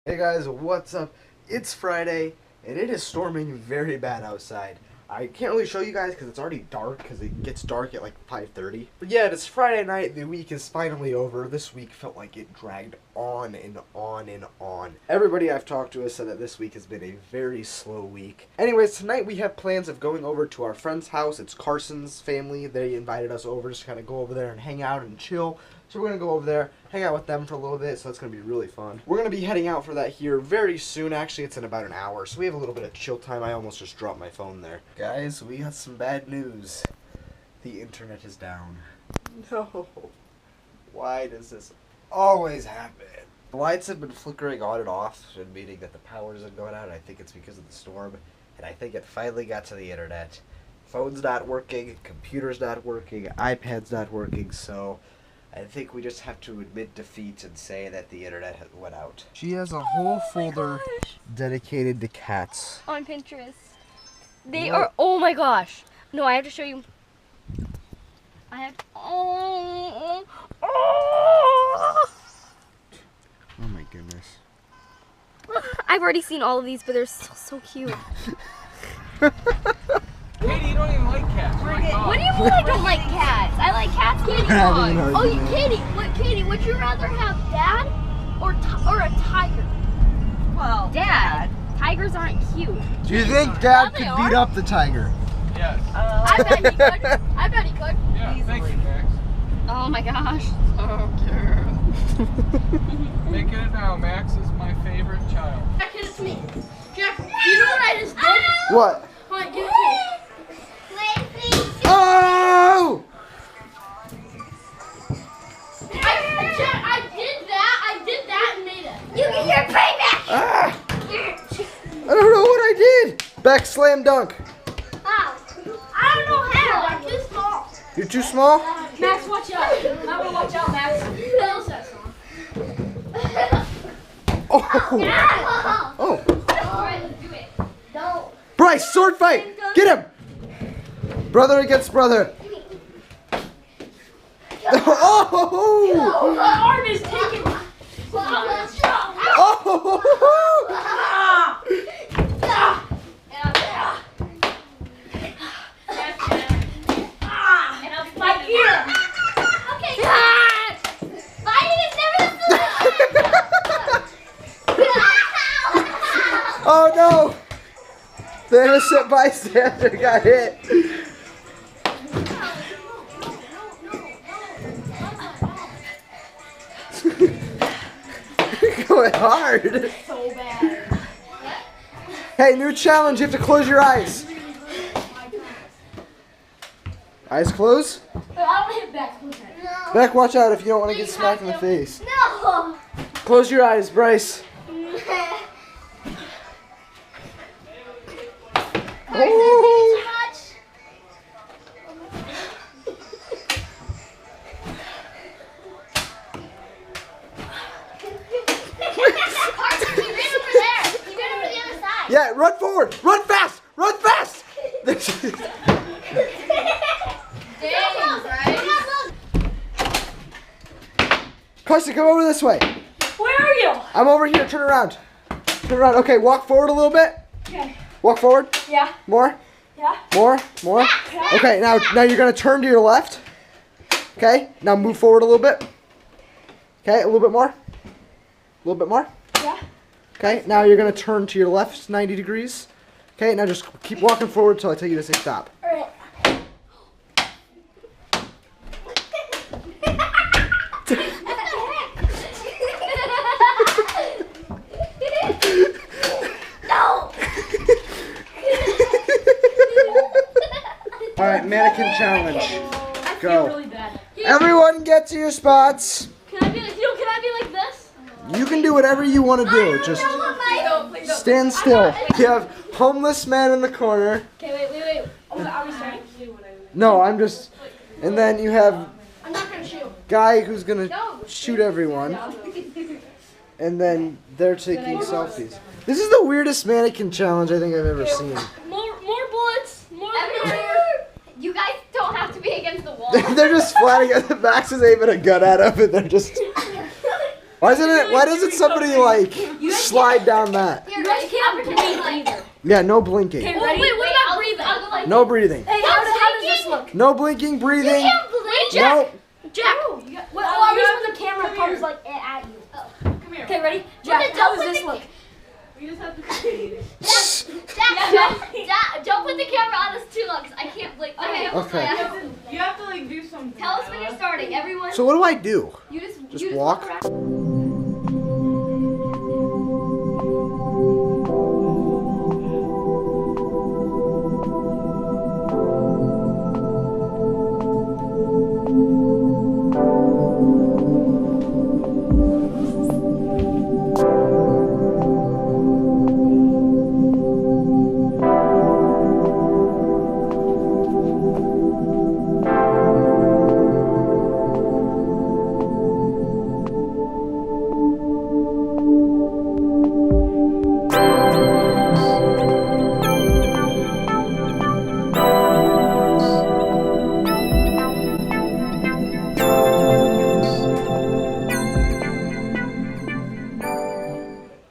Hey guys, what's up? It's Friday, and it is storming very bad outside. I can't really show you guys because it's already dark, because it gets dark at like 5:30. But yeah, it's Friday night, the week is finally over. This week felt like it dragged on and on and on. Everybody I've talked to has said that this week has been a very slow week. Anyways, tonight we have plans of going over to our friend's house. It's Carson's family. They invited us over just to kind of go over there and hang out and chill. So we're going to go over there, hang out with them for a little bit, so it's going to be really fun. We're going to be heading out for that here very soon. Actually, it's in about an hour, so we have a little bit of chill time. I almost just dropped my phone there. Guys, we got some bad news. The internet is down. No. Why does this always happen? The lights have been flickering on and off, meaning that the power isn't going out. I think it's because of the storm, and I think it finally got to the internet. Phone's not working, computer's not working, iPad's not working, so I think we just have to admit defeat and say that the internet has went out. She has a whole folder dedicated to cats. On Pinterest. They are, oh my gosh. No, I have to show you. I have, oh my goodness. I've already seen all of these, but they're still so cute. Katie, you don't even like cats. What do you mean I don't like cats? I like cats, Katie. Katie, would you rather have Dad or a tiger? Well, Dad. Tigers aren't cute. Do you think Dad could beat up the tiger? Yes. I bet he could. I bet he could. Yeah, thank you, Max. Oh my gosh. Making it now, Max is my favorite child. Jack, it's me. Jack, you know what I just did? What? What, give it Oh! I did that and made it. You get your payback! Ah! I don't know what I did! Back slam dunk. Ow. I don't know how. I'm too small. You're too small? Max, watch out. Mama, watch out, Max. Who else that song? Oh! Oh! Alright, let's do it. Don't. Bryce, sword fight! Get him! Brother against brother. Oh! My arm is taking. Oh! My ear. Okay. Fighting is never the solution. Oh no! The innocent bystander got hit. Going hard. So bad. Hey, new challenge. You have to close your eyes. Eyes closed? I don't hit back. Okay. No. Beck, watch out if you don't want to get smacked in the face. No. Close your eyes, Bryce. Oh. Yeah, run forward! Run fast! Run fast! Carson, come over this way. Where are you? I'm over here. Turn around. Turn around. Okay, walk forward a little bit. Okay. Walk forward. Yeah. More. Yeah. More. More. Okay, now you're gonna turn to your left. Okay, now move forward a little bit. Okay, a little bit more. A little bit more. Yeah. Okay, now you're gonna turn to your left 90 degrees. Okay, now just keep walking forward until I tell you to say stop. Alright. No! Alright, mannequin challenge. I feel Go. really bad. Everyone get to your spots. Can I be like, can I be like this? You can do whatever you want to do. Just stand still. You have homeless man in the corner. Okay, wait. Oh, are we starting? No, I'm just... And then you have I'm not gonna shoot. guy who's gonna shoot everyone. And then they're taking selfies. This is the weirdest mannequin challenge I think I've ever seen. More bullets. More You guys don't have to be against the wall. They're just flatting out. Max is aiming a gun at him, and they're just. Why doesn't somebody like slide down that. Here, guys, can't breathe either. Yeah, no blinking. Okay, ready? Wait, what about breathing? I'll go like No breathing. Hey, how does this look? No blinking, breathing. Wait, Nope. Jack. Well, at least when the camera comes like at you. Come here. Okay, ready? Jack, how does this look? We just have to see. Jack, don't put the camera on us too long, because I can't blink. Okay. You have to like do something. Tell us when you're starting, everyone. So what do I do? You Just you walk? around.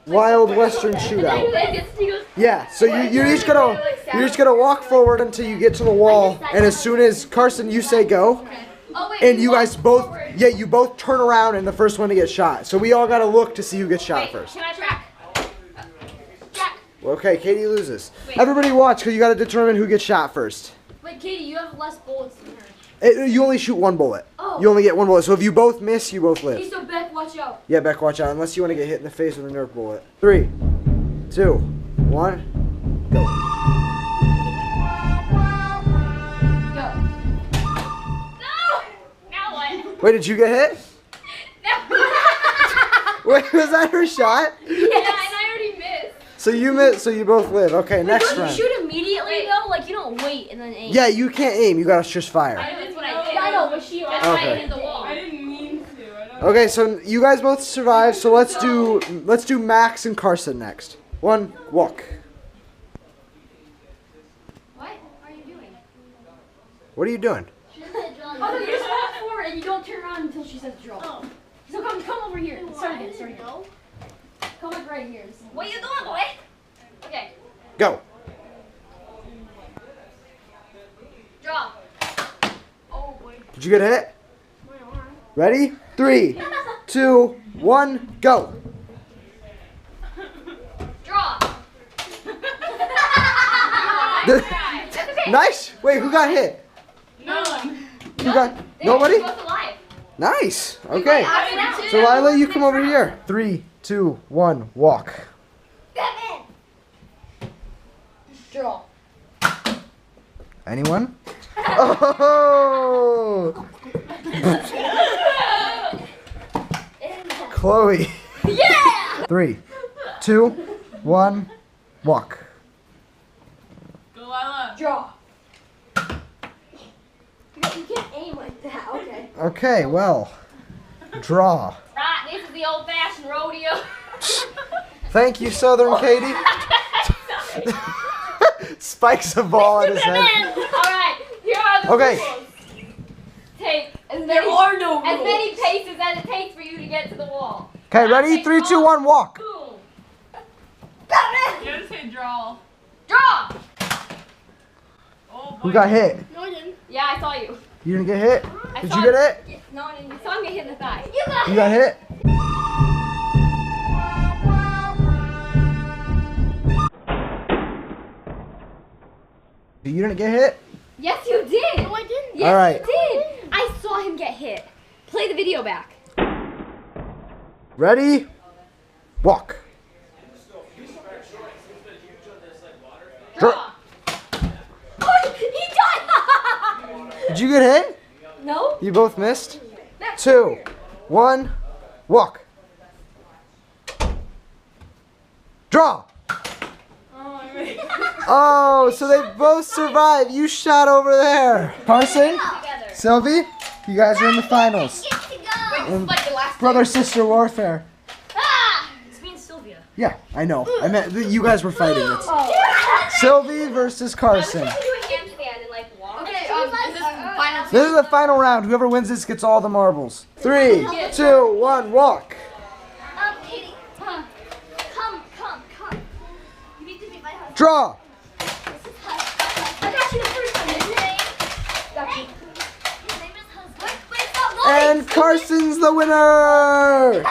Wild Western Shootout. Yeah, so you're just gonna walk forward until you get to the wall, and as soon as Carson, you say go, and you guys both, you both turn around and the first one to get shot. So we all gotta look to see who gets shot first. Can I track? Okay, Katie loses. Everybody watch, because you gotta determine who gets shot first. Wait, Katie, you have less bullets than her. You only shoot one bullet. Oh. You only get one bullet. So if you both miss, you both live. So Beck, watch out. Yeah, Beck, watch out. Unless you want to get hit in the face with a Nerf bullet. 3, 2, 1, go. Go. No! Now what? Wait, did you get hit? No. Wait, was that her shot? Yeah, and I already missed. So you missed, so you both live. Okay, next Don't round. you shoot immediately though? Like you don't wait and then aim. Yeah, you can't aim. You gotta just fire. That's what I did. I know, but she that's why I hit the wall. I didn't mean to. I don't Okay, so you guys both survived. So let's do Max and Carson next. 1, walk. What are you doing? What are you doing? Oh no, you just walk forward and you don't turn around until she says draw. Oh. So come over here. Start again. Come like right here. What are you doing, boy? Okay. Go. Draw. Oh boy. Did you get hit? Ready? 3, 2, 1, go. Draw. Nice. Wait, who got hit? No one. Who got? Nobody? You're both alive. Nice. Okay. So Lila, you come over here. 3, 2, 1, walk. Draw. Anyone? Oh! Chloe. Yeah! 3, 2, 1, walk. Go, Lila. Draw. You can't aim like that. Okay. Okay, well, draw. Right, this is the old-fashioned rodeo. Thank you, Southern Katie. Spikes a ball at his head. Alright, here are the Okay. rules. Take as There are no as rules. many paces as it takes for you to get to the wall. Okay, ready? 3, 2, 1, walk. Boom. You gotta say draw. Draw! Oh, boy. Who got hit? No, I didn't. Yeah, I saw you. You didn't get hit? I Did saw you get hit? Yeah, no, I didn't. I saw him get hit in the thigh. You got hit? You didn't get hit? Yes, you did. No, I didn't. Yes, All right. you did. I saw him get hit. Play the video back. Ready? Walk. Draw. Oh, he died. Did you get hit? No. You both missed? 2, 1, walk. Draw. Oh, so they both survived. You shot over there. Carson, Together. Sylvie, you guys are in the finals. Get to go. In Like the last brother-sister warfare. Ah! It's me and Sylvia. Yeah, I know. I meant you guys were fighting. It's Sylvie versus Carson. Do a handstand and like walk. Okay, is this final? This is the final round. Whoever wins this gets all the marbles. 3, 2, 1, walk. Katie, come. Draw. I got you the first time, didn't I? Got you. His name is Husband. Wait, stop going. And Carson's the winner.